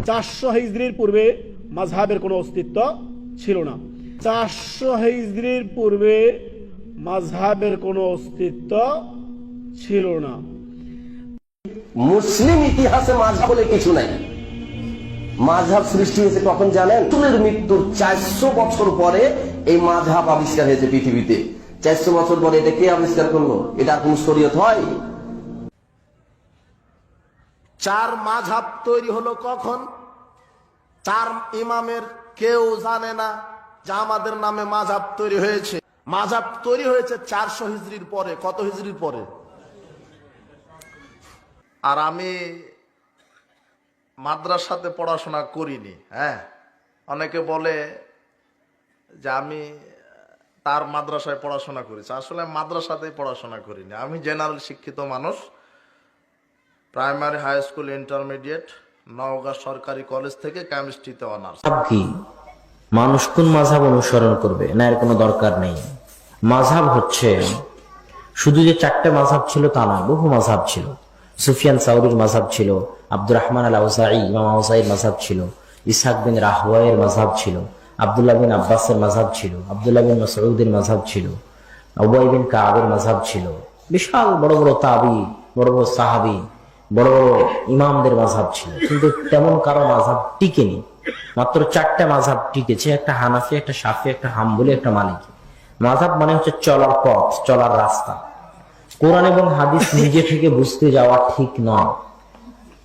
400 হিজরির পূর্বে মাযহাবের কোনো অস্তিত্ব ছিল না। 400 হিজরির পূর্বে মাযহাবের কোনো অস্তিত্ব ছিল না। মুসলিম ইতিহাসে মাযহাব বলে কিছু নাই। মাযহাব সৃষ্টি হয়েছে কখন জানেন? রাসূলের মৃত্যুর 400 বছর পরে এই মাযহাব আবিষ্কার হয়েছে পৃথিবীতে। 400 বছর পরে এটা কে আবিষ্কার করলো? এটা কোন শরীয়ত হয়? 4 মাযহাব তৈরি হলো কখন? 4 ইমামের কেউ জানে না যে আমাদের নামে মাযহাব তৈরি হয়েছে। মাযহাব তৈরি হয়েছে 400 হিজরির পরে। কত হিজরির পরে? আর আমি মাদ্রাসাতে পড়াশোনা করিনি। হ্যাঁ, অনেকে বলে যে আমি তার মাদ্রাসায় পড়াশোনা করেছি। আসলে মাদ্রাসাতে পড়াশোনা করিনি। আমি জেনারেল শিক্ষিত মানুষ। Primary, high school, intermediate Naogaon সরকারি কলেজ থেকে কেমিস্ট্রিতে অনার্স। কি মানুষ কোন মাযহাব অনুসরণ করবে না এর কোনো দরকার নেই। মাযহাব হচ্ছে শুধু যে 4টে মাযহাব ছিল তা নয়, বহু মাযহাব ছিল। সুফিয়ান সাউরির মাযহাব ছিল, আব্দুর রহমান আল আউজাঈ ইমাম আউজাঈর মাযহাব ছিল, ইসহাক বিন রাহওয়ায়ের মাযহাব ছিল, আব্দুল্লাহ বিন আব্বাসের মাযহাব ছিল, আব্দুল্লাহ বিন মাসউদের মাযহাব ছিল, উবাই বিন কাবের মাযহাব ছিল। বিশাল বড় বড় তাবি, বড় বড় সাহাবী, বড় বড় ইমামদের মাযহাব ছিল। কিন্তু তেমন কারো মাযহাব টিকেনি। মাত্র 4টে মাযহাব টিকেছে, একটা হানাফি, একটা শাফি, একটা হাম্বলি, একটা মালিকি। মাযহাব মানে হচ্ছে চলার পথ, চলার রাস্তা। কোরআন এবং হাদিস নিজে থেকে বুঝতে যাওয়া ঠিক নয়।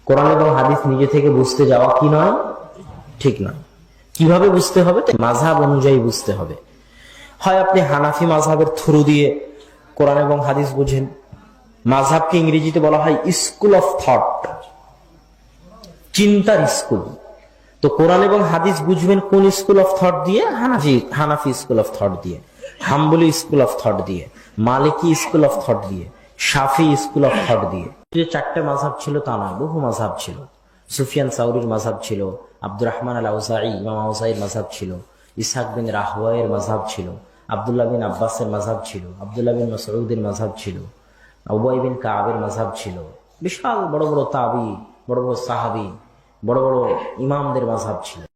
কোরআন এবং হাদিস নিজে থেকে বুঝতে যাওয়া কি নয়? ঠিক নয়। কিভাবে বুঝতে হবে? মাযহাব অনুযায়ী বুঝতে হবে। হয় আপনি হানাফি মাযহাবের থ্রু দিয়ে কোরআন এবং হাদিস বুঝেন। মাযহাবকে ইংরেজিতে বলা হয় স্কুল অফ থট, চিন্তার স্কুল। তো কোরআন এবং হাদিস বুঝবেন কোন স্কুল অফ থট দিয়ে? হানাফি স্কুল অফ থট দিয়ে, হাম্বলি স্কুল অফ থট দিয়ে, মালিকি স্কুল অফ থট দিয়ে, শাফি স্কুল অফ থট দিয়ে। যে 4টে মাযহাব ছিল তা নয়, বহু মাযহাব ছিল। সুফিয়ান সাউরির মাযহাব ছিল, আব্দুর রহমান আল আউজাঈ ইমাম আউজাঈর মাযহাব ছিল, ইসহাক বিন রাহওয়ায়ের মাযহাব ছিল, আব্দুল্লাহ বিন আব্বাসের মাযহাব ছিল, আব্দুল্লাহ বিন মাসউদের মাযহাব ছিল, উবাই বিন কাবের মাযহাব ছিল। বিশাল বড় বড় তাবি, বড় বড় সাহাবী, বড় বড় ইমামদের মাযহাব ছিল।